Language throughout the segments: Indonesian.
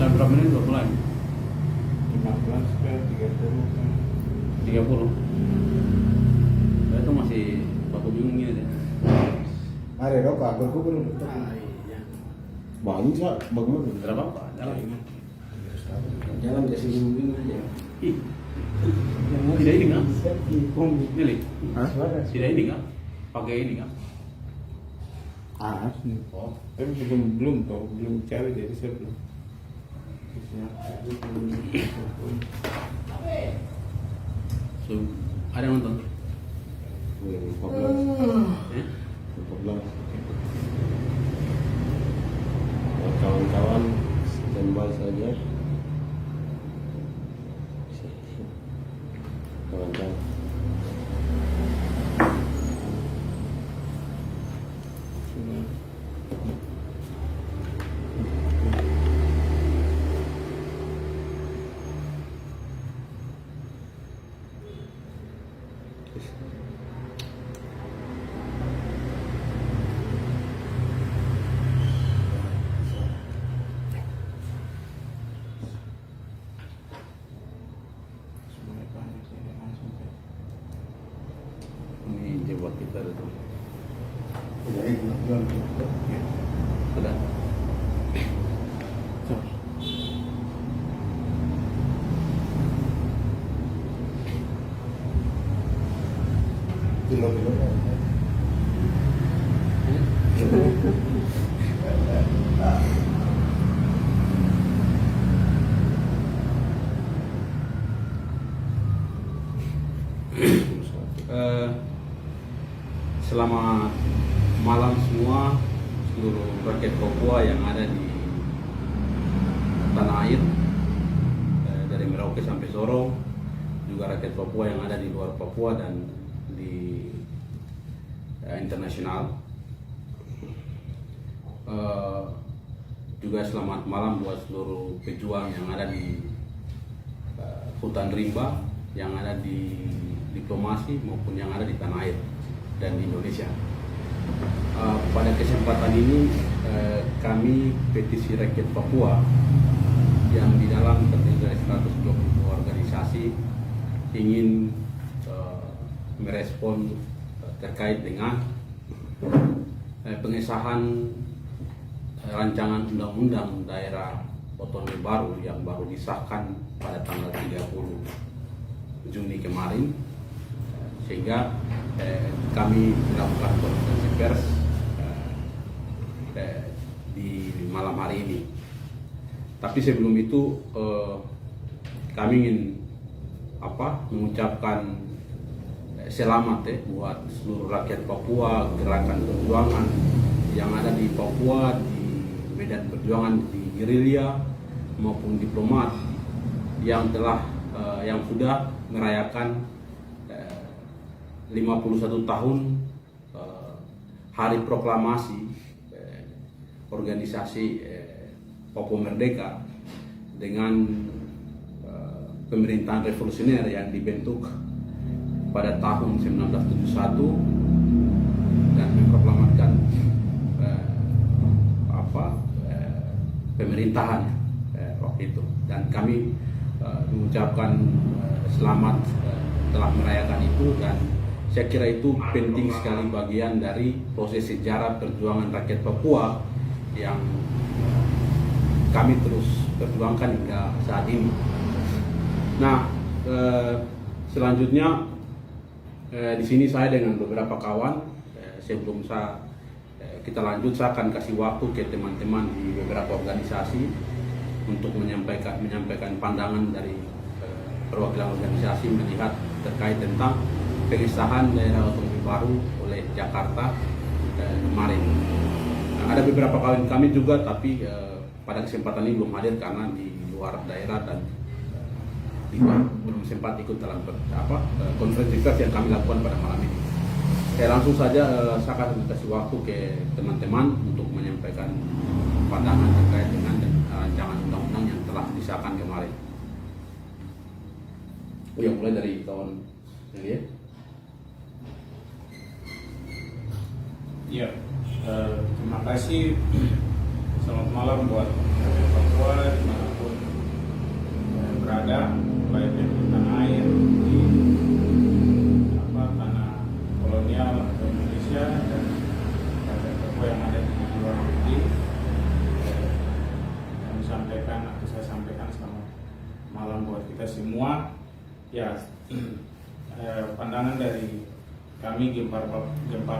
Jam berapa menit udah mulai? 15 ke 30 kan. 30. Saya tuh masih waktu bingung gini deh. Ada rokok, aku belum. Iya. Bangun sih, bangun. Berapa apa? Jalan. Jalan ke sini mungkin aja. Ih. Tidak ini kan? Milih. Hah? Tidak ini kan? Pakai ini kan? Ah, Oh. Tapi belum tahu, belum cari jadi saya belum. So, ada yang nonton? 14. Eh? 14. Kawan-kawan standby saja. Kawan-kawan. Ini jebak kita itu. Jadi, Sudah. kilo-kilo. Selamat malam semua seluruh rakyat Papua yang ada di tanah air, dari Merauke sampai Sorong, juga rakyat Papua yang ada di luar Papua dan di internasional. Juga selamat malam buat seluruh pejuang yang ada di hutan rimba, yang ada di diplomasi maupun yang ada di tanah air dan di Indonesia. Pada kesempatan ini kami Petisi Rakyat Papua yang di dalam terdiri dari 120 organisasi ingin merespon terkait dengan pengesahan rancangan undang-undang daerah otonomi baru yang baru disahkan pada tanggal 30 Juni kemarin, sehingga kami melakukan konferensi pers di malam hari ini. Tapi sebelum itu kami ingin mengucapkan selamat buat seluruh rakyat Papua, gerakan perjuangan yang ada di Papua, di medan perjuangan, di gerilya maupun diplomat yang sudah merayakan 51 tahun hari proklamasi organisasi Papua Merdeka dengan pemerintahan revolusioner yang dibentuk pada tahun 1971 dan memproklamatkan pemerintahan waktu itu, dan kami mengucapkan selamat telah merayakan itu, dan saya kira itu penting sekali bagian dari proses sejarah perjuangan rakyat Papua yang kami terus perjuangkan hingga saat ini. Nah, selanjutnya di sini saya dengan beberapa kawan, sebelum kita lanjut, saya akan kasih waktu ke teman-teman di beberapa organisasi untuk menyampaikan pandangan dari perwakilan organisasi melihat terkait tentang pengesahan daerah otonomi baru oleh Jakarta kemarin. Nah, ada beberapa kawan kami juga, tapi pada kesempatan ini belum hadir karena di luar daerah dan belum sempat ikut dalam konferensi pers yang kami lakukan pada malam ini. Langsung saja saya akan kasih waktu ke teman-teman untuk menyampaikan pandangan terkait dengan rancangan undang-undang yang telah disahkan kemarin. Yang mulai dari kawan ini ya. Iya, terima kasih. Selamat malam buat rakyat Papua dimanapun nanti saya sampaikan. Selamat malam buat kita semua. Ya, pandangan dari kami Gempar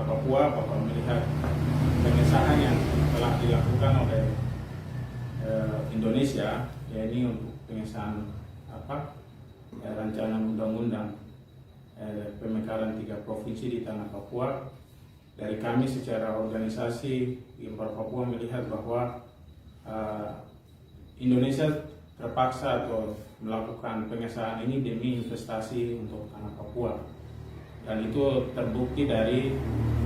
Papua Bapak melihat pengesahan yang telah dilakukan oleh Indonesia, yaitu untuk pengesahan rancangan undang-undang pemekaran 3 provinsi di tanah Papua. Dari kami secara organisasi Gempar Papua melihat bahwa Indonesia terpaksa atau melakukan pengesahan ini demi investasi untuk tanah Papua, dan itu terbukti dari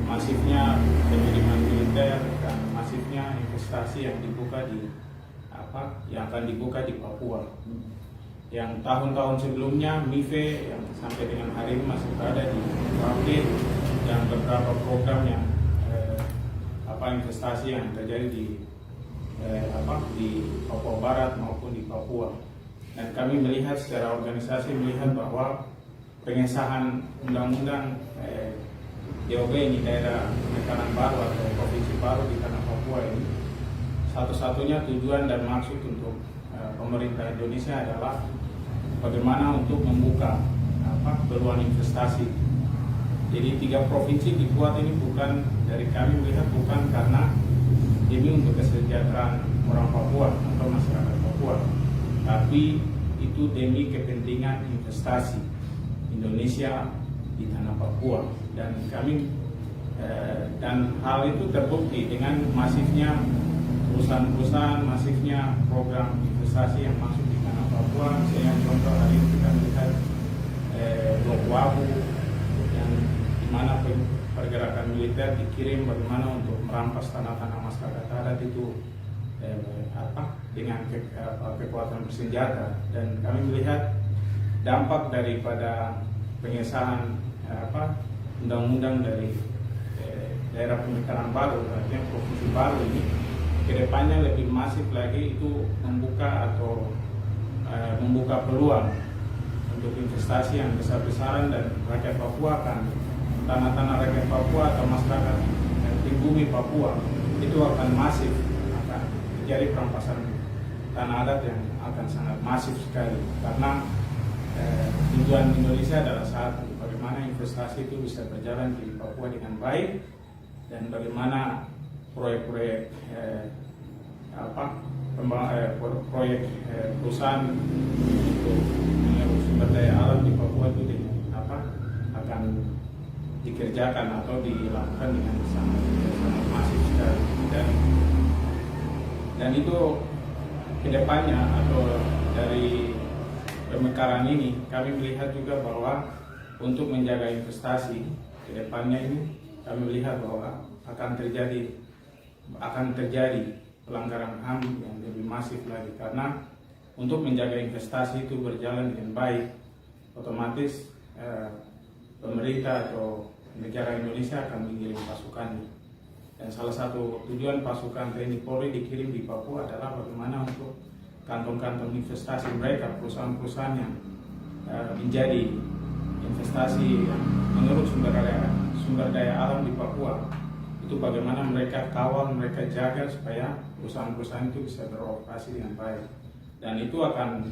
masifnya pengiriman militer dan masifnya investasi yang akan dibuka di Papua. Yang tahun-tahun sebelumnya MIFE yang sampai dengan hari ini masih berada di update, dan beberapa program yang investasi yang terjadi di Papua Barat maupun di Papua. Dan kami melihat secara organisasi melihat bahwa pengesahan undang-undang DOB ini, daerah pemekaran baru atau provinsi baru di tanah Papua ini, satu-satunya tujuan dan maksud untuk pemerintah Indonesia adalah bagaimana untuk membuka peluang investasi. Jadi 3 provinsi dibuat ini bukan dari kami melihat bukan karena ini untuk kesejahteraan orang Papua atau masyarakat Papua, tapi itu demi kepentingan investasi Indonesia di tanah Papua. Dan kami dan hal itu terbukti dengan masifnya perusahaan-perusahaan, masifnya program investasi yang masuk di tanah Papua. Saya contoh hari ini kita melihat Blok Wabu yang dimana pergerakan militer dikirim bagaimana untuk merampas tanah-tanah masyarakat adat itu dengan kekuatan bersenjata. Dan kami melihat dampak daripada pengesahan undang-undang dari daerah pemekaran baru, artinya provinsi baru ini, kedepannya lebih masif lagi itu membuka peluang untuk investasi yang besar-besaran, dan rakyat Papua akan tanah-tanah rakyat Papua atau masyarakat pribumi Papua itu akan masif, akan terjadi perampasan tanah adat yang akan sangat masif sekali, karena tujuan Indonesia adalah satu, bagaimana investasi itu bisa berjalan di Papua dengan baik, dan bagaimana proyek-proyek proyek perusahaan untuk sumber daya alam di Papua itu akan dikerjakan atau dilakukan dengan sangat masif sekali. Dan itu kedepannya atau dari pemekaran ini kami melihat juga bahwa untuk menjaga investasi kedepannya ini kami melihat bahwa akan terjadi pelanggaran HAM yang lebih masif lagi, karena untuk menjaga investasi itu berjalan dengan baik, otomatis pemerintah atau negara Indonesia akan mengirim pasukan. Dan salah satu tujuan pasukan TNI Polri dikirim di Papua adalah bagaimana untuk kantong-kantong investasi mereka, perusahaan-perusahaan yang menjadi investasi yang menurut sumber daya alam di Papua, itu bagaimana mereka kawal, mereka jaga supaya perusahaan-perusahaan itu bisa beroperasi dengan baik. Dan itu akan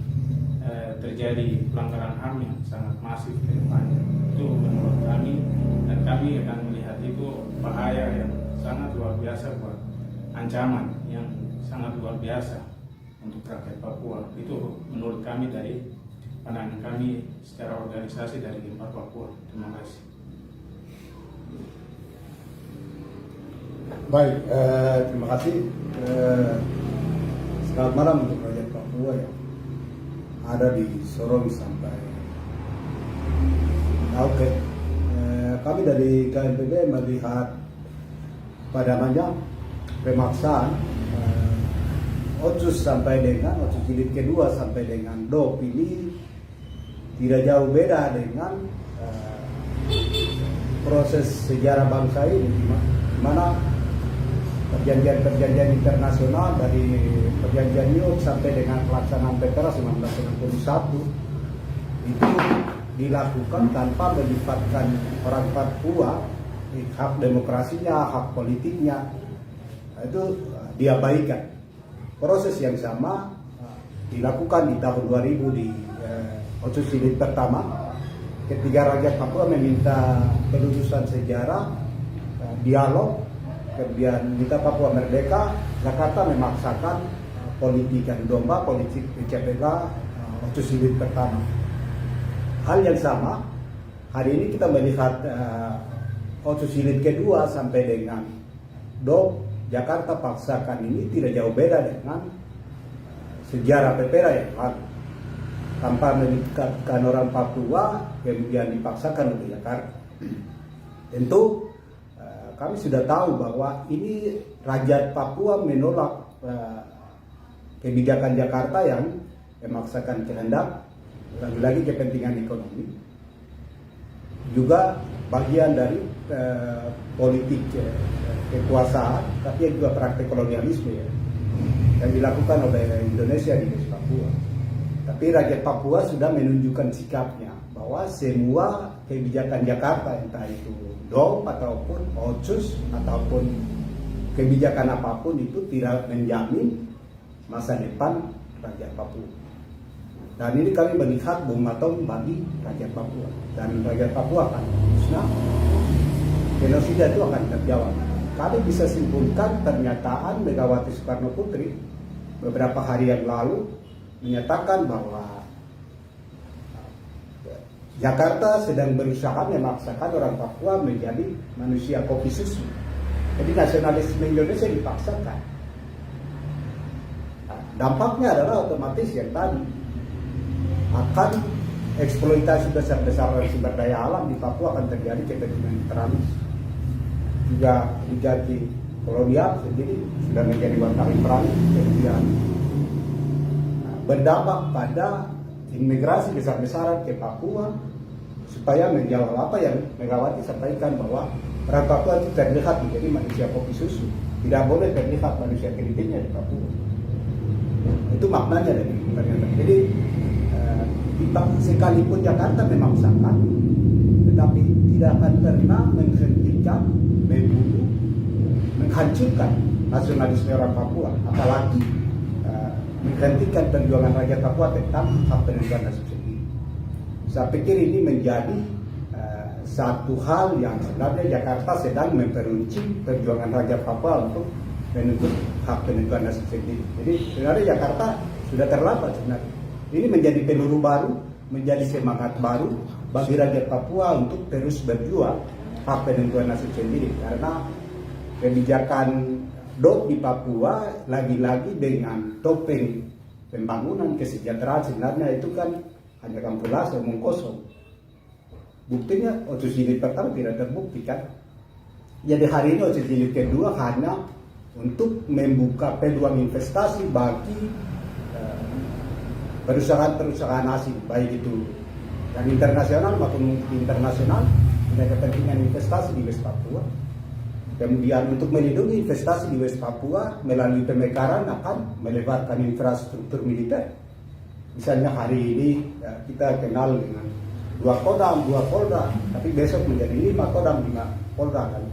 terjadi pelanggaran HAM yang sangat masif ke depannya. Itu menurut kami, dan kami akan melihat itu bahaya yang sangat luar biasa, buat ancaman yang sangat luar biasa untuk rakyat Papua. Itu menurut kami dari pandangan kami secara organisasi dari Gempar Papua. Terima kasih. Baik, terima kasih. Selamat malam untuk rakyat Papua yang ada di Sorong sampai Merauke. Kami dari KNPB melihat pandangannya pemaksaan Otsus sampai dengan Otsus jilid kedua sampai dengan DOP ini tidak jauh beda dengan proses sejarah bangsa ini, di mana perjanjian internasional dari perjanjian New York sampai dengan pelaksanaan PPRA 1961 itu dilakukan tanpa melibatkan orang Papua, hak demokrasinya, hak politiknya, itu diabaikan. Proses yang sama dilakukan di tahun 2000 di Otsus Jilid pertama, ketika rakyat Papua meminta pelurusan sejarah, dialog, kemudian kita Papua merdeka, Jakarta memaksakan politik adu domba, politik pecah belah Otsus Jilid pertama. Hal yang sama, hari ini kita melihat Otsus Jilid kedua sampai dengan DOP Jakarta paksakan ini tidak jauh beda dengan sejarah Pepera yang lalu. Tanpa melibatkan orang Papua, kemudian dipaksakan oleh Jakarta. Tentu kami sudah tahu bahwa ini rakyat Papua menolak kebijakan Jakarta yang memaksakan kehendak, lagi-lagi kepentingan ekonomi. Juga bagian dari politik kekuasaan, tapi juga praktek kolonialisme ya, yang dilakukan oleh Indonesia di West Papua. Tapi rakyat Papua sudah menunjukkan sikapnya bahwa semua kebijakan Jakarta, entah itu DOP ataupun Otsus ataupun kebijakan apapun itu tidak menjamin masa depan rakyat Papua. Dan ini kami melihat bom atom bagi rakyat Papua, dan rakyat Papua akan musnah, genosida itu akan terjawab. Kami bisa simpulkan pernyataan Megawati Soekarno Putri beberapa hari yang lalu menyatakan bahwa Jakarta sedang berusaha memaksakan orang Papua menjadi manusia kopi susu. Jadi nasionalisme Indonesia dipaksakan. Dampaknya adalah otomatis yang tadi akan eksploitasi besar-besaran sumber daya alam di Papua akan terjadi kepentingan imperialis. Juga dijadi kolonial sendiri sudah menjadi wanita imperialis, kemudian berdampak pada imigrasi besar-besaran ke Papua supaya menjawab apa yang Megawati sampaikan bahwa orang Papua itu terlihat menjadi manusia kopi susu, tidak boleh terlihat manusia keritingnya di Papua. Itu maknanya dari pernyataan. Jadi sekalipun Jakarta memaksakan, tetapi tidak akan pernah menghentikan, membunuh, menghancurkan nasionalisme orang Papua, apalagi menghentikan perjuangan rakyat Papua tentang hak penentuan nasib sendiri. Saya pikir ini menjadi satu hal yang sebenarnya Jakarta sedang memperuncing perjuangan rakyat Papua untuk menuntut hak penentuan nasib sendiri. Jadi sebenarnya Jakarta sudah terlambat sebenarnya. Ini menjadi peluru baru, menjadi semangat baru bagi rakyat Papua untuk terus berjuang hak penentuan nasib sendiri, karena kebijakan DOP di Papua lagi-lagi dengan topeng pembangunan kesejahteraan sebenarnya itu kan hanya kamuflase, omong kosong. Buktinya Otsus Jilid pertama tidak terbukti kan. Jadi hari ini Otsus Jilid kedua hanya untuk membuka peluang investasi bagi perusahaan-perusahaan asing, baik itu yang internasional maupun internasional, punya kepentingan investasi di West Papua. Kemudian untuk melindungi investasi di West Papua melalui pemekaran akan melebarkan infrastruktur militer. Misalnya hari ini kita kenal dengan 2 Kodam, 2 Polda, tapi besok menjadi 5 Kodam, 5 Polda kan.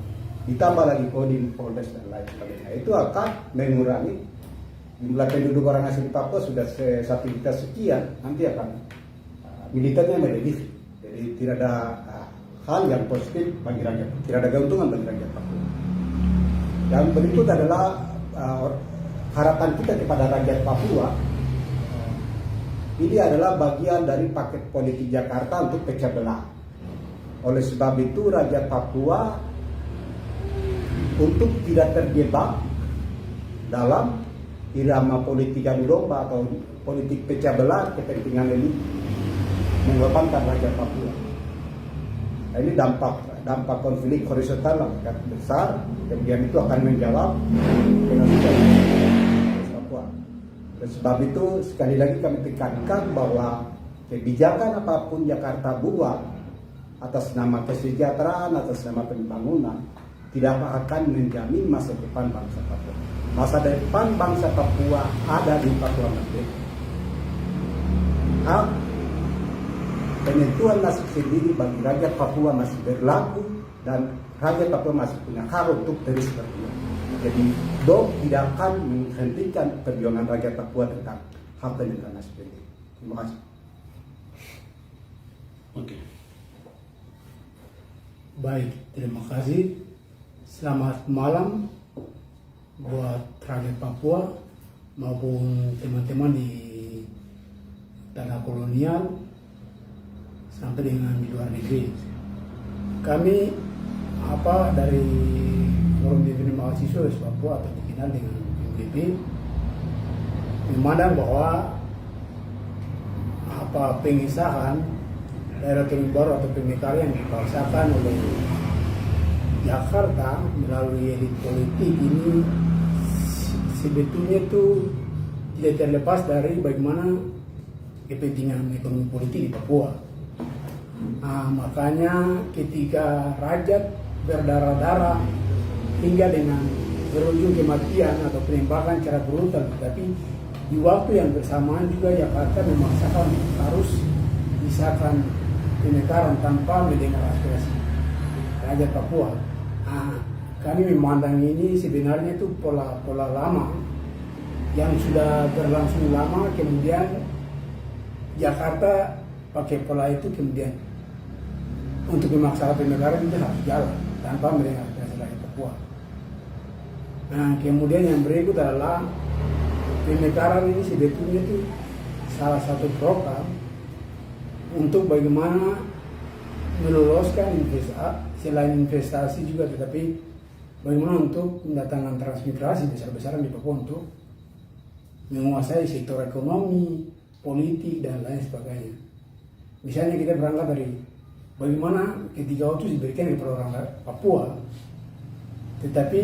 Ditambah lagi Kodim, Polres dan lain sebagainya. Itu akan mengurangi jumlah penduduk orang asing di Papua sudah 1 juta sekian, nanti akan militernya melebihi. Jadi tidak ada hal yang positif bagi rakyat, tidak ada keuntungan bagi rakyat Papua. Dan berikut adalah harapan kita kepada rakyat Papua. Ini adalah bagian dari paket politik Jakarta untuk pecah belah. Oleh sebab itu rakyat Papua untuk tidak terjebak dalam irama politik adu domba atau politik pecah belah kepentingan elit mengorbankan rakyat Papua. Nah, ini dampak konflik horizontal yang besar, kemudian itu akan menjawab genosida Papua. Oleh sebab itu sekali lagi kami tekankan bahwa kebijakan apapun Jakarta buat atas nama kesejahteraan, atas nama pembangunan, tidak akan menjamin masa depan bangsa Papua. Masa depan bangsa Papua ada di Papua Merdeka. Hak penentuan nasib sendiri bagi rakyat Papua masih berlaku dan rakyat Papua masih punya hak untuk terus berjuang. Jadi DOP tidak akan menghentikan perjuangan rakyat Papua tentang hak negara seperti itu. Terima kasih. Oke. Baik, terima kasih. Selamat malam buat rakyat Papua maupun teman-teman di tanah kolonial sampai dengan di luar negeri. Kami dari Forum Dewan Mahasiswa Papua atau dikenal dengan FDP memandang bahwa pengesahan daerah otonomi baru atau PMKR yang dipaksakan oleh Jakarta melalui elit politik ini sebetulnya itu tidak terlepas dari bagaimana kepentingan ekonomi politik di Papua. Nah, makanya ketika rakyat berdarah-darah hingga dengan berujung kematian atau penembakan secara brutal, tetapi di waktu yang bersamaan juga Jakarta memaksakan harus disahkan pemekaran tanpa mendengar aspirasi rakyat Papua. Nah, kami memandang ini sebenarnya itu pola lama yang sudah berlangsung lama, kemudian Jakarta pakai pola itu, kemudian untuk memaksakan pemekaran itu harus jalan tanpa mendengar aspirasi rakyat Papua. Nah, kemudian yang berikut adalah pemekaran ini sebetulnya itu salah satu program untuk bagaimana meloloskan selain investasi juga, tetapi bagaimana untuk mendatangkan transmigrasi besar-besaran di Papua untuk menguasai sektor ekonomi, politik, dan lain sebagainya. Misalnya kita berangkat dari bagaimana ketika itu diberikan kepada orang Papua, tetapi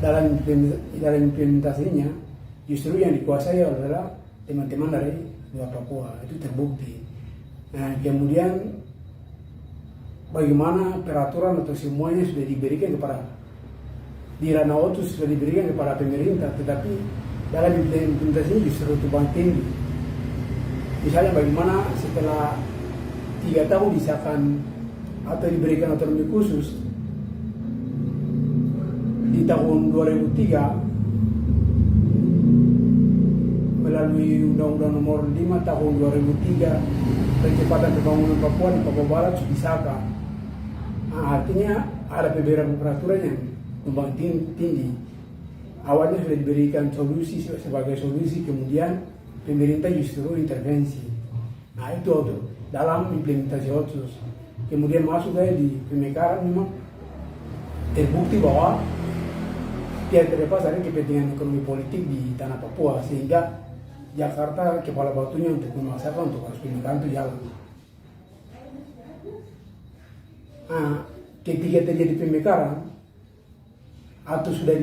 dalam implementasinya justru yang dikuasai adalah teman-teman dari luar Papua, itu terbukti. Nah, kemudian bagaimana peraturan atau semuanya sudah diberikan kepada di ranah otus sudah diberikan kepada pemerintah, tetapi dalam implementasinya justru tumpang tinggi. Misalnya bagaimana setelah 3 tahun disahkan atau diberikan otonomi khusus di tahun 2003 melalui Undang-Undang Nomor 5 Tahun 2003 Percepatan Pembangunan Papua di Papua Barat sudah disahkan. Nah, artinya ada beberapa peraturan yang tumpang tinggi. Awalnya sudah diberikan solusi sebagai solusi, kemudian pemerintah justru intervensi. Nah, itu dalam implementasi otsus. Kemudian masuk dari di pemekaran memang terbukti bahwa tidak terlepas dari kepentingan ekonomi politik di tanah Papua, sehingga Jakarta kepala batunya untuk memaksakan untuk harus pemekaran itu jalan. Nah, ketika terjadi pemekaran atau sudah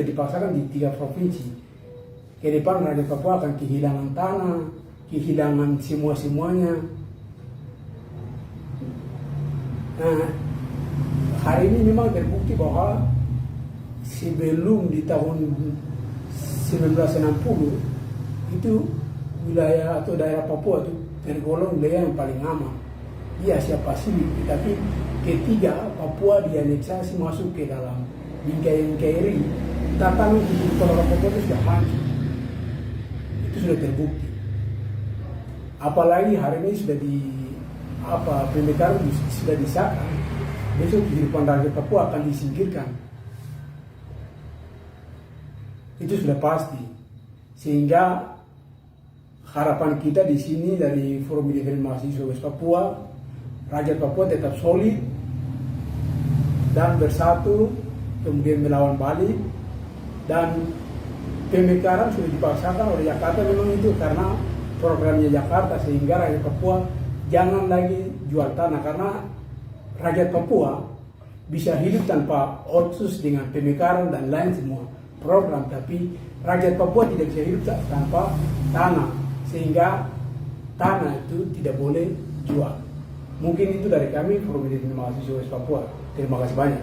dipaksakan di 3 provinsi, ke depan rakyat Papua akan kehilangan tanah, kehilangan semuanya. Nah, hari ini memang terbukti bahwa sebelum di tahun 1960 itu wilayah atau daerah Papua itu tergolong wilayah yang paling aman di Asia Pasifik, tapi ketika Papua dianeksasi masuk ke dalam bingkai NKRI, tatanan kehidupan orang Papua itu sudah hancur. Itu sudah terbukti. Apalagi hari ini sudah pemekaran sudah disahkan, besok kehidupan rakyat Papua akan disingkirkan. Itu sudah pasti. Sehingga harapan kita di sini dari Forum Dewan Mahasiswa West Papua, rakyat Papua tetap solid dan bersatu, kemudian melawan balik, dan pemekaran sudah dipaksakan oleh Jakarta memang itu karena programnya Jakarta, sehingga rakyat Papua jangan lagi jual tanah, karena rakyat Papua bisa hidup tanpa otsus dengan pemekaran dan lain semua program, tapi rakyat Papua tidak bisa hidup tanpa tanah, sehingga tanah itu tidak boleh jual. Mungkin itu dari kami, Forum Dewan Mahasiswa West Papua. Terima kasih banyak.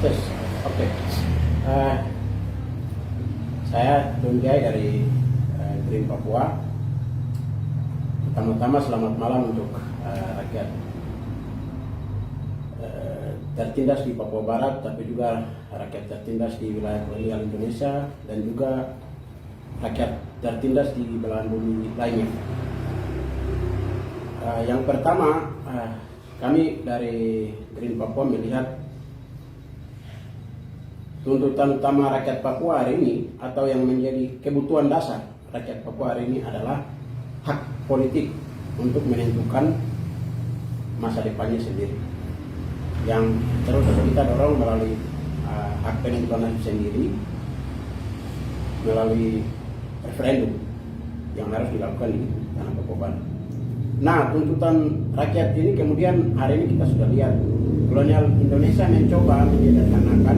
Terus, oke. Saya Dunjai dari Green Papua. Pertama-tama selamat malam untuk rakyat tertindas di Papua Barat, tapi juga rakyat tertindas di wilayah kolonial Indonesia dan juga rakyat tertindas di belahan bumi lainnya. Yang pertama, kami dari Green Papua melihat tuntutan utama rakyat Papua hari ini atau yang menjadi kebutuhan dasar rakyat Papua hari ini adalah hak politik untuk menentukan masa depannya sendiri, yang terus kita dorong melalui hak penentuan sendiri melalui referendum yang harus dilakukan di tanah Papua Barat. Nah, tuntutan rakyat ini kemudian hari ini kita sudah lihat kolonial Indonesia mencoba menyederhanakan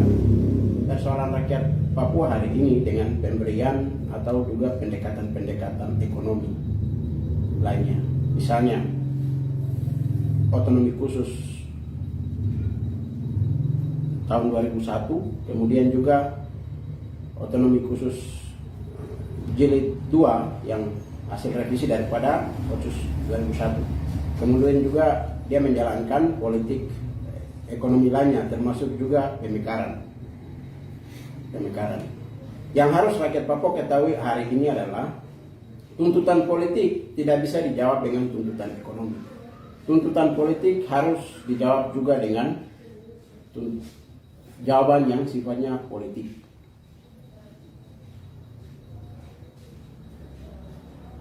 persoalan rakyat Papua hari ini dengan pemberian atau juga pendekatan-pendekatan ekonomi lainnya. Misalnya otonomi khusus tahun 2001, kemudian juga otonomi khusus jilid 2 yang hasil revisi daripada Otsus 2001. Kemudian juga dia menjalankan politik ekonomi lainnya, termasuk juga pemekaran. Yang harus rakyat Papua ketahui hari ini adalah tuntutan politik tidak bisa dijawab dengan tuntutan ekonomi. Tuntutan politik harus dijawab juga dengan jawaban yang sifatnya politik.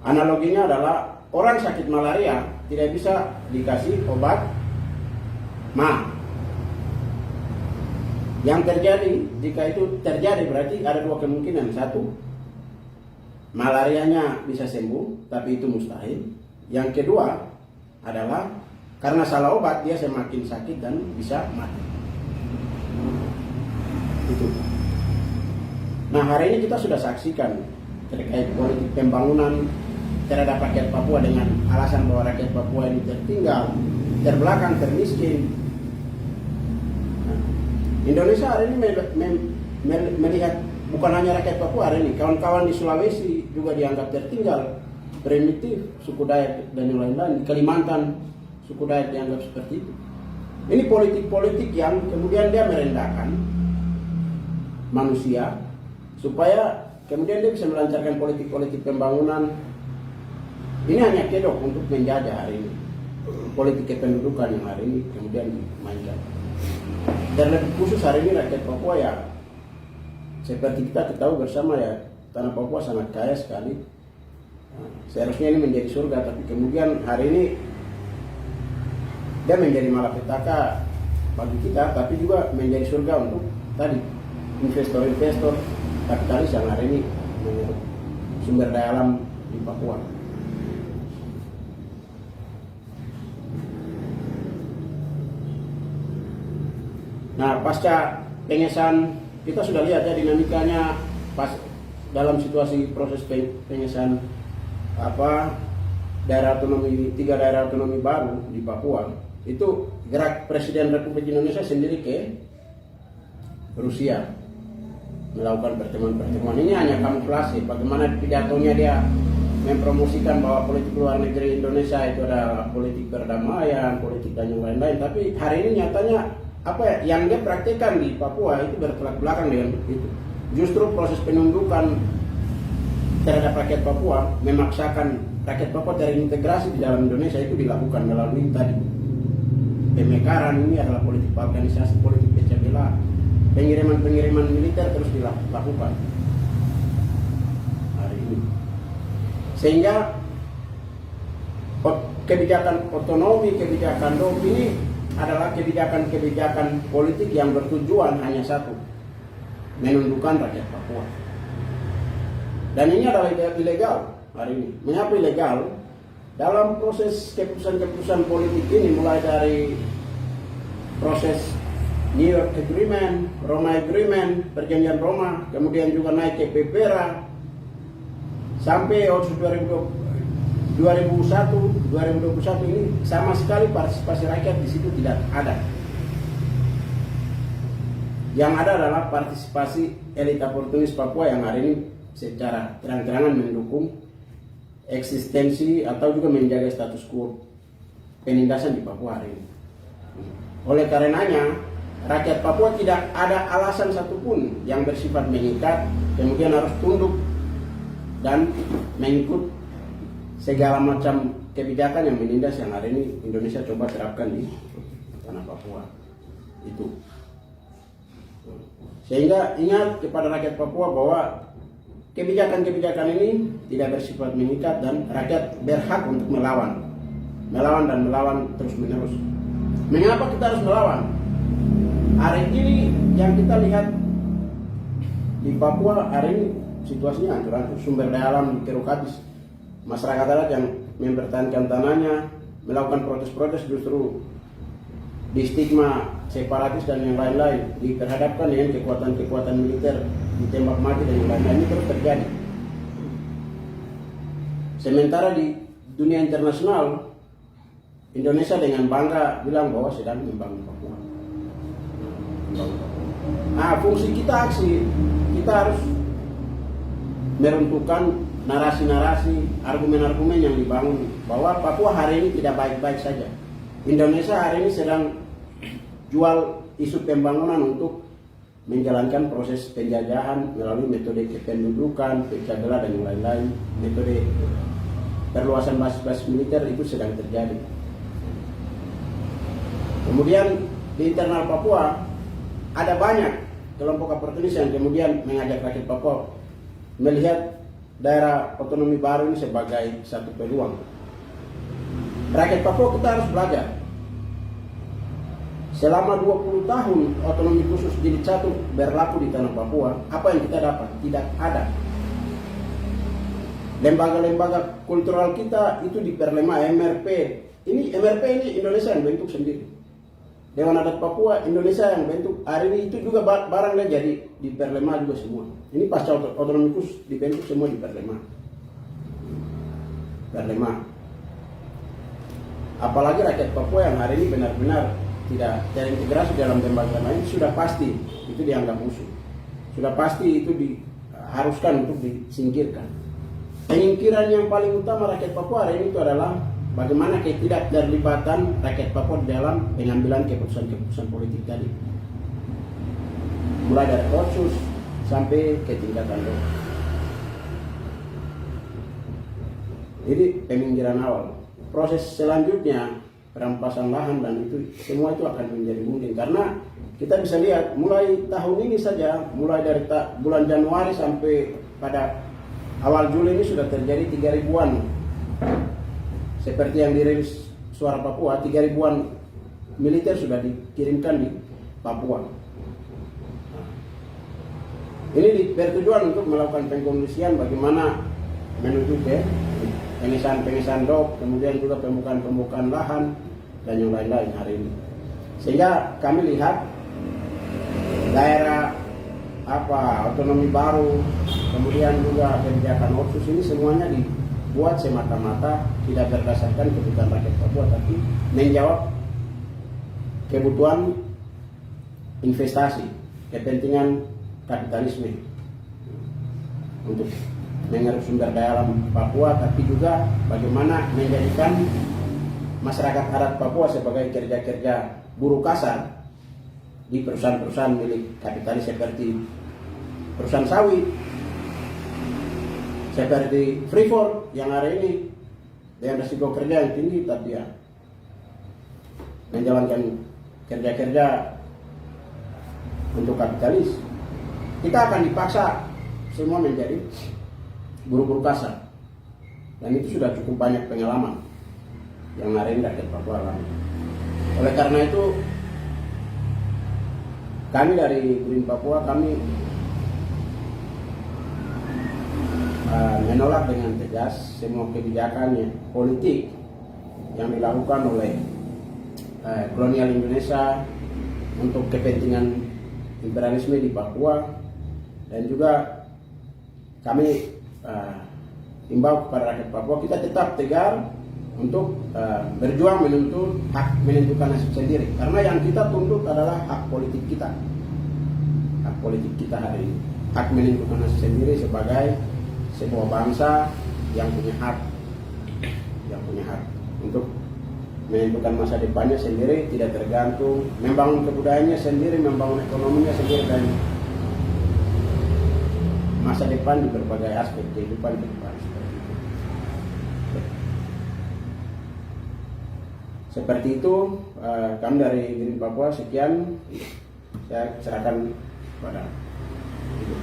Analoginya adalah orang sakit malaria tidak bisa dikasih obat MA. Yang terjadi, jika itu terjadi berarti ada dua kemungkinan. Satu, malarianya bisa sembuh, tapi itu mustahil. Yang kedua adalah karena salah obat dia semakin sakit dan bisa mati. Itu. Nah, hari ini kita sudah saksikan terkait politik pembangunan terhadap rakyat Papua dengan alasan bahwa rakyat Papua ini tertinggal, terbelakang, termiskin. Nah, Indonesia hari ini melihat bukan hanya rakyat Papua hari ini, kawan-kawan di Sulawesi juga dianggap tertinggal, primitif, suku Dayak dan yang lain-lain. Di Kalimantan suku Dayak dianggap seperti itu. Ini politik-politik yang kemudian dia merendahkan manusia supaya kemudian dia bisa melancarkan politik-politik pembangunan. Ini hanya kedok untuk menjajah hari ini politik kependudukan yang hari ini kemudian dimainkan. Terlebih khusus hari ini rakyat Papua ya seperti kita ketahui bersama ya, tanah Papua sangat kaya sekali. Seharusnya ini menjadi surga, tapi kemudian hari ini dia menjadi malapetaka bagi kita, tapi juga menjadi surga untuk tadi investor-investor kapitalis yang hari ini menyerap sumber daya alam di Papua. Nah, pasca pengesahan kita sudah lihat ya dinamikanya pas dalam situasi proses pengesahan daerah otonomi, 3 daerah otonomi baru di Papua, itu gerak Presiden Republik Indonesia sendiri ke Rusia melakukan pertemuan-pertemuan. Ini hanya kamuflase, bagaimana pidatonya dia mempromosikan bahwa politik luar negeri Indonesia itu adalah politik perdamaian, politik dan yang lain-lain, tapi hari ini nyatanya yang dia praktekkan di Papua itu bertolak belakang dengan itu. Justru proses penundukan terhadap rakyat Papua, memaksakan rakyat Papua terintegrasi di dalam Indonesia itu dilakukan melalui tadi pemekaran. Ini adalah politik organisasi, politik pecah belah, pengiriman militer terus dilakukan hari ini, sehingga kebijakan otonomi, kebijakan DOP ini adalah kebijakan-kebijakan politik yang bertujuan hanya satu, menundukkan rakyat Papua. Dan ini adalah ilegal hari ini. Mengapa ilegal? Dalam proses keputusan-keputusan politik ini, mulai dari proses New York Agreement, Roma Agreement, perjanjian Roma, kemudian juga naik ke PPRA, sampai Otsus 2021 ini sama sekali partisipasi rakyat di situ tidak ada. Yang ada adalah partisipasi elit oportunis Papua yang hari ini secara terang-terangan mendukung eksistensi atau juga menjaga status quo penindasan di Papua hari ini. Oleh karenanya rakyat Papua tidak ada alasan satupun yang bersifat mengikat kemudian harus tunduk dan mengikut segala macam kebijakan yang menindas yang hari ini Indonesia coba terapkan di tanah Papua itu. Sehingga ingat kepada rakyat Papua bahwa kebijakan-kebijakan ini tidak bersifat mengikat dan rakyat berhak untuk melawan dan melawan terus-menerus. Mengapa kita harus melawan? Hari ini yang kita lihat di Papua hari ini situasinya hancur-hancur, sumber daya alam dikeruk habis. Masyarakat adat yang mempertahankan tanahnya melakukan protes-protes justru di stigma separatis dan yang lain-lain, diperhadapkan dengan kekuatan-kekuatan militer, ditembak mati dan yang lain-lain. Ini terus terjadi. Sementara di dunia internasional Indonesia dengan bangga bilang bahwa sedang membangun Papua. Nah, fungsi kita aksi, kita harus meruntuhkan narasi-narasi, argumen-argumen yang dibangun bahwa Papua hari ini tidak baik-baik saja. Indonesia hari ini sedang jual isu pembangunan untuk menjalankan proses penjajahan melalui metode kependudukan, pecah belah dan yang lain-lain. Metode perluasan basis-basis militer itu sedang terjadi. Kemudian di internal Papua ada banyak kelompok oportunis yang kemudian mengajak rakyat Papua melihat daerah otonomi baru ini sebagai satu peluang. Rakyat Papua kita harus belajar. Selama 20 tahun otonomi khusus jilid 1 berlaku di tanah Papua, apa yang kita dapat? Tidak ada. Lembaga-lembaga kultural kita itu diperlemah. MRP ini Indonesia yang bentuk sendiri. Dewan Adat Papua Indonesia yang bentuk. Hari ini itu juga barangnya jadi diperlemah juga semua. Ini pasca otonomi khusus dibentuk semua diperlemah. Apalagi rakyat Papua yang hari ini benar-benar tidak terintegrasi dalam lembaga lain, sudah pasti itu dianggap musuh. Sudah pasti itu diharuskan untuk disingkirkan. Penyingkiran yang paling utama rakyat Papua hari ini itu adalah bagaimana ketidakterlibatan rakyat Papua dalam pengambilan keputusan-keputusan politik tadi. Mulai dari Otsus sampai ke tingkatan lokal. Ini penyingkiran awal. Proses selanjutnya perampasan lahan dan itu semua itu akan menjadi mungkin karena kita bisa lihat mulai tahun ini saja, mulai dari bulan Januari sampai pada awal Juli ini sudah terjadi 3.000-an seperti yang dirilis Suara Papua, 3.000-an militer sudah dikirimkan di Papua. Ini bertujuan untuk melakukan pengkondisian bagaimana menuju ke pengesahan dok, kemudian juga pembukaan lahan dan yang lain-lain hari ini. Sehingga kami lihat daerah otonomi baru, kemudian juga kebijakan Otsus ini semuanya dibuat semata-mata tidak berdasarkan kebutuhan rakyat Papua, tapi menjawab kebutuhan investasi, kepentingan kapitalisme untuk mengeruk sumber daya alam Papua, tapi juga bagaimana menjadikan masyarakat adat Papua sebagai kerja-kerja buruh kasar di perusahaan-perusahaan milik kapitalis seperti perusahaan sawit, seperti Freeport yang hari ini dengan risiko kerja yang tinggi, tapi ya menjalankan kerja-kerja untuk kapitalis. Kita akan dipaksa semua menjadi buruh-buruh kasar, dan itu sudah cukup banyak pengalaman yang hari ini rakyat Papua alami. Oleh karena itu kami dari Green Papua kami menolak dengan tegas semua kebijakan politik yang dilakukan oleh kolonial Indonesia untuk kepentingan imperialisme di Papua, dan juga kami himbau kepada rakyat Papua kita tetap tegar untuk berjuang menuntut hak menentukan nasib sendiri, karena yang kita tuntut adalah hak politik kita hari ini, hak menentukan nasib sendiri sebagai sebuah bangsa yang punya hak untuk menentukan masa depannya sendiri, tidak tergantung, membangun kebudayaannya sendiri, membangun ekonominya sendiri, dan masa depan di berbagai aspek kehidupan ke depan seperti itu. Seperti itu, kami dari Green Papua sekian, saya serahkan pada Ibu.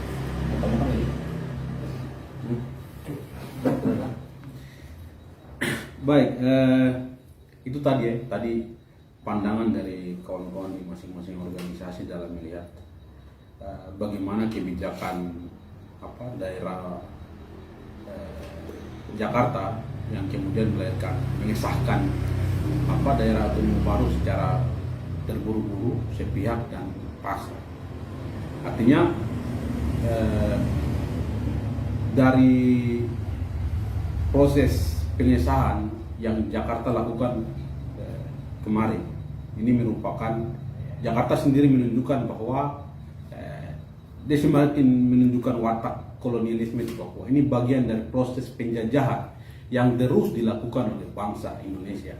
Baik, itu tadi pandangan dari kawan-kawan di masing-masing organisasi dalam melihat bagaimana kebijakan daerah Jakarta yang kemudian mengesahkan daerah otonomi baru secara terburu-buru, sepihak dan paksa. Artinya dari proses pengesahan yang Jakarta lakukan kemarin, ini merupakan Jakarta sendiri menunjukkan bahwa dia semakin menunjukkan watak kolonialisme di Papua. Ini bagian dari proses penjajahan yang terus dilakukan oleh bangsa Indonesia,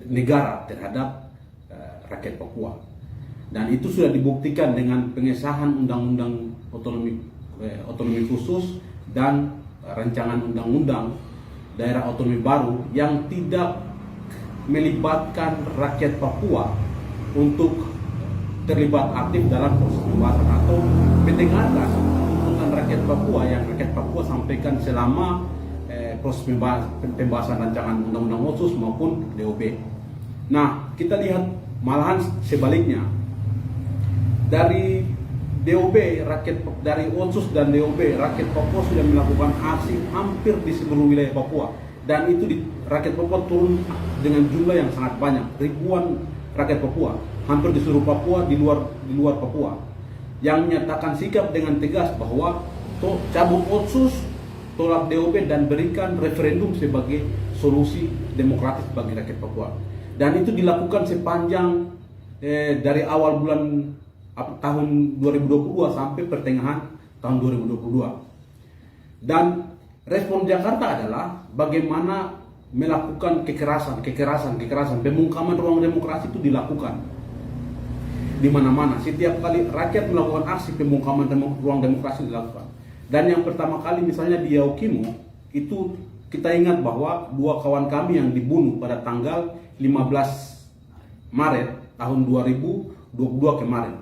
negara terhadap rakyat Papua. Dan itu sudah dibuktikan dengan pengesahan undang-undang otonomi khusus dan rancangan undang-undang daerah otonomi baru yang tidak melibatkan rakyat Papua untuk terlibat aktif dalam proses pembahasan atau mendengarkan tuntutan rakyat Papua yang rakyat Papua sampaikan selama proses pembahasan rancangan undang-undang otsus maupun DOB. Nah, kita lihat malahan sebaliknya. Dari DOB, dari otsus dan DOB, rakyat Papua sudah melakukan aksi hampir di seluruh wilayah Papua. Dan itu rakyat Papua turun dengan jumlah yang sangat banyak, ribuan rakyat Papua, hampir di seluruh Papua, di luar Papua, yang menyatakan sikap dengan tegas bahwa cabut otsus, tolak DOB, dan berikan referendum sebagai solusi demokratis bagi rakyat Papua. Dan itu dilakukan sepanjang dari awal bulan tahun 2022 sampai pertengahan tahun 2022. Dan respon Jakarta adalah bagaimana melakukan kekerasan, pembungkaman ruang demokrasi itu dilakukan di mana-mana. Setiap kali rakyat melakukan aksi pembungkaman ruang demokrasi dilakukan. Dan yang pertama kali misalnya di Yaukimo, itu kita ingat bahwa 2 kawan kami yang dibunuh pada tanggal 15 Maret tahun 2022 kemarin.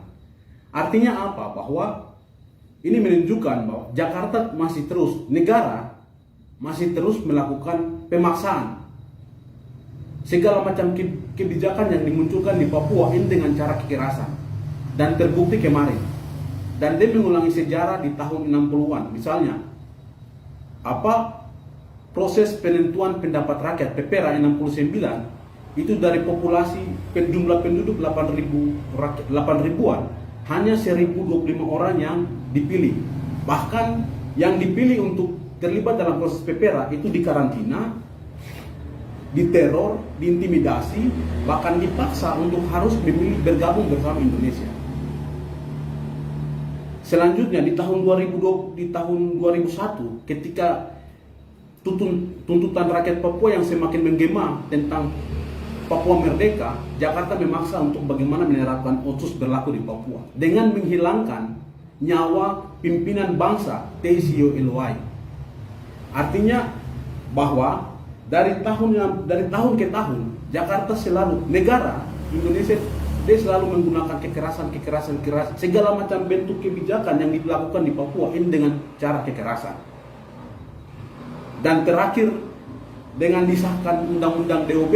Artinya apa? Bahwa ini menunjukkan bahwa Jakarta masih terus, negara masih terus melakukan pemaksaan. Segala macam kebijakan yang dimunculkan di Papua ini dengan cara kekerasan. Dan terbukti kemarin. Dan dia mengulangi sejarah di tahun 60-an. Misalnya, proses penentuan pendapat rakyat PPRA 69 itu dari populasi jumlah penduduk 8.000-an, hanya 1.025 orang yang dipilih. Bahkan yang dipilih untuk terlibat dalam proses PPRA itu dikarantina, diteror, diintimidasi, bahkan dipaksa untuk harus bergabung bersama Indonesia. Selanjutnya di tahun 2001 ketika tuntutan rakyat Papua yang semakin menggema tentang Papua Merdeka, Jakarta memaksa untuk bagaimana menerapkan otsus berlaku di Papua dengan menghilangkan nyawa pimpinan bangsa Taisio Eloai. Artinya bahwa dari tahun ke tahun Jakarta selalu, negara Indonesia, dia selalu menggunakan kekerasan, segala macam bentuk kebijakan yang dilakukan di Papua ini dengan cara kekerasan. Dan terakhir dengan disahkan undang-undang DOB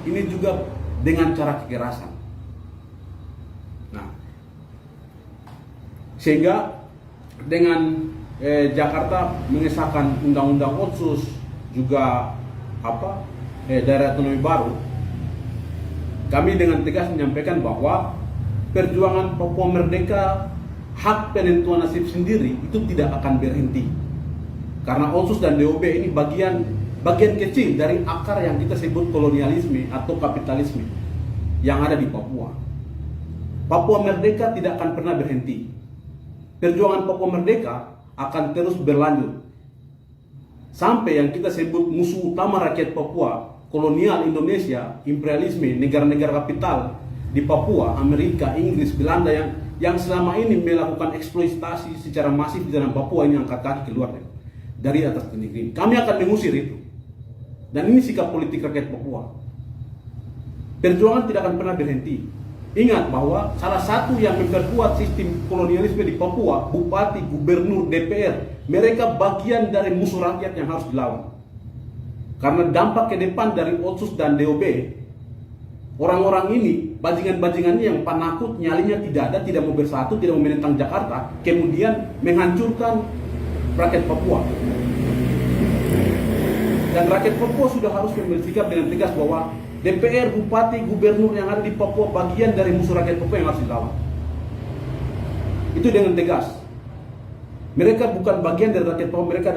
ini juga dengan cara kekerasan. Nah, sehingga dengan Jakarta mengesahkan undang-undang otsus juga daerah otonomi baru, kami dengan tegas menyampaikan bahwa perjuangan Papua Merdeka, hak penentuan nasib sendiri itu tidak akan berhenti. Karena otsus dan DOB ini bagian kecil dari akar yang kita sebut kolonialisme atau kapitalisme yang ada di Papua. Papua Merdeka tidak akan pernah berhenti. Perjuangan Papua Merdeka akan terus berlanjut sampai yang kita sebut musuh utama rakyat Papua kolonial Indonesia, imperialisme, negara-negara kapital di Papua, Amerika, Inggris, Belanda yang selama ini melakukan eksploitasi secara masif di dalam Papua ini angkat kaki keluar dari atas negeri. Kami akan mengusir itu. Dan ini sikap politik rakyat Papua. Perjuangan tidak akan pernah berhenti. Ingat bahwa salah satu yang memperkuat sistem kolonialisme di Papua, bupati, gubernur, DPR, mereka bagian dari musuh rakyat yang harus dilawan. Karena dampak ke depan dari Otsus dan DOB, orang-orang ini, bajingan-bajingannya yang penakut, nyalinya tidak ada, tidak mau bersatu, tidak mau menentang Jakarta, kemudian menghancurkan rakyat Papua. Dan rakyat Papua sudah harus bersikap dengan tegas bahwa DPR, bupati, gubernur yang ada di Papua bagian dari musuh rakyat Papua yang harus dilawan. Itu dengan tegas. Mereka bukan bagian dari rakyat Papua, mereka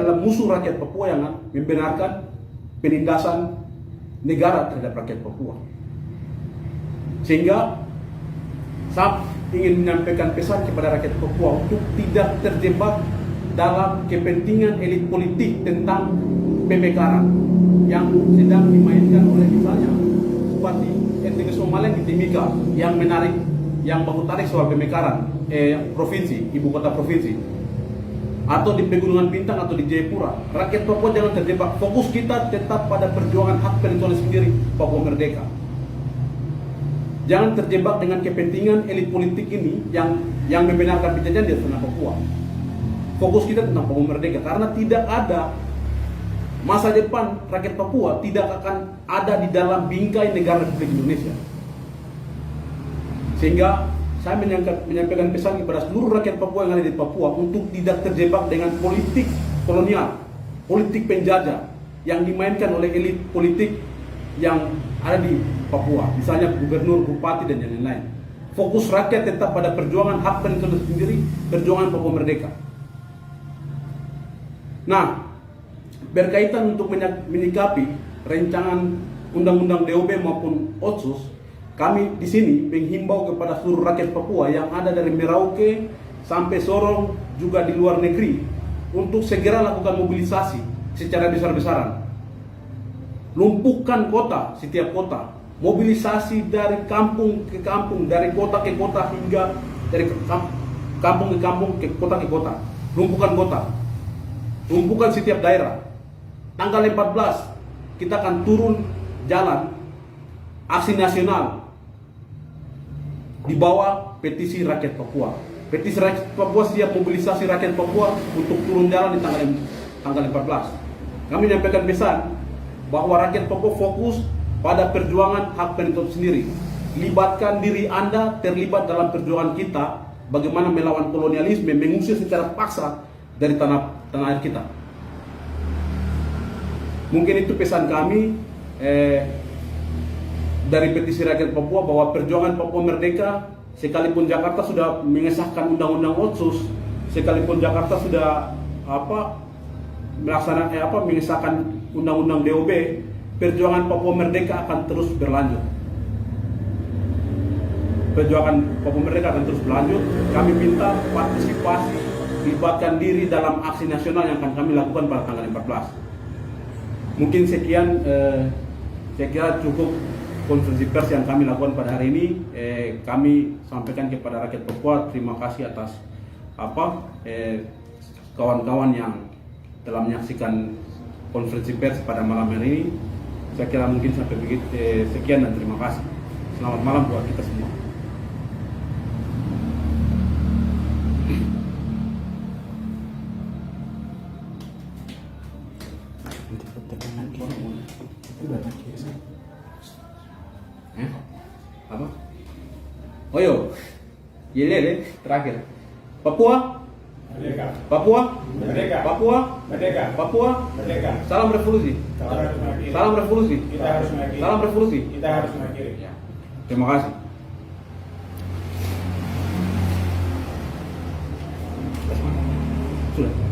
adalah musuh rakyat Papua yang membenarkan penindasan negara terhadap rakyat Papua. Sehingga saya ingin menyampaikan pesan kepada rakyat Papua untuk tidak terjebak dalam kepentingan elit politik tentang pemekaran yang sedang dimainkan oleh misalnya seperti etnis Somaliland di Timika yang menarik, yang baku tarik soal pemekaran provinsi, ibu kota provinsi, atau di Pegunungan Bintang atau di Jayapura. Rakyat Papua jangan terjebak. Fokus kita tetap pada perjuangan hak teritorial sendiri, Papua merdeka. Jangan terjebak dengan kepentingan elit politik ini yang membenarkan penjajahan di tanah Papua. Fokus kita tentang Papua merdeka, karena tidak ada masa depan rakyat Papua tidak akan ada di dalam bingkai negara Republik Indonesia. Sehingga saya menyampaikan pesan kepada seluruh rakyat Papua yang ada di Papua untuk tidak terjebak dengan politik kolonial, politik penjajah yang dimainkan oleh elit politik yang ada di Papua, misalnya gubernur, bupati, dan yang lain-lain. Fokus rakyat tetap pada perjuangan hak teritorial sendiri, perjuangan Papua merdeka. Nah, berkaitan untuk menyikapi rancangan undang-undang DOB maupun Otsus, kami di sini menghimbau kepada seluruh rakyat Papua yang ada dari Merauke sampai Sorong juga di luar negeri untuk segera lakukan mobilisasi secara besar-besaran. Lumpuhkan kota, setiap kota, mobilisasi dari kampung ke kampung, dari kota ke kota hingga dari kampung ke kampung, ke kota, lumpuhkan kota, lumpuhkan setiap daerah. Tanggal 14 kita akan turun jalan aksi nasional di bawah petisi rakyat Papua. Petisi rakyat Papua siap mobilisasi rakyat Papua untuk turun jalan di tanggal 14. Kami menyampaikan pesan bahwa rakyat Papua fokus pada perjuangan hak teritorial sendiri. Libatkan diri Anda terlibat dalam perjuangan kita bagaimana melawan kolonialisme, mengusir secara paksa dari tanah air kita. Mungkin itu pesan kami dari petisi rakyat Papua bahwa perjuangan Papua merdeka, sekalipun Jakarta sudah mengesahkan undang-undang Otsus, sekalipun Jakarta sudah mengesahkan undang-undang DOB, perjuangan Papua merdeka akan terus berlanjut. Perjuangan Papua merdeka akan terus berlanjut. Kami minta partisipasi, libatkan diri dalam aksi nasional yang akan kami lakukan pada tanggal 14. Mungkin sekian, saya kira cukup konferensi pers yang kami lakukan pada hari ini. Kami sampaikan kepada rakyat Papua terima kasih atas kawan-kawan yang telah menyaksikan konferensi pers pada malam hari ini. Saya kira mungkin sampai begitu. Sekian dan terima kasih. Selamat malam buat kita semua. Apa? Oh yo, ini terakhir. Papua, Merdeka. Papua, Merdeka. Papua, Merdeka. Papua. Merdeka. Salam revolusi. Kita harus mengakhiri. Salam revolusi. Kita harus mengakhiri. Salam revolusi. Kita harus mengakhiri. Terima kasih. Sudah.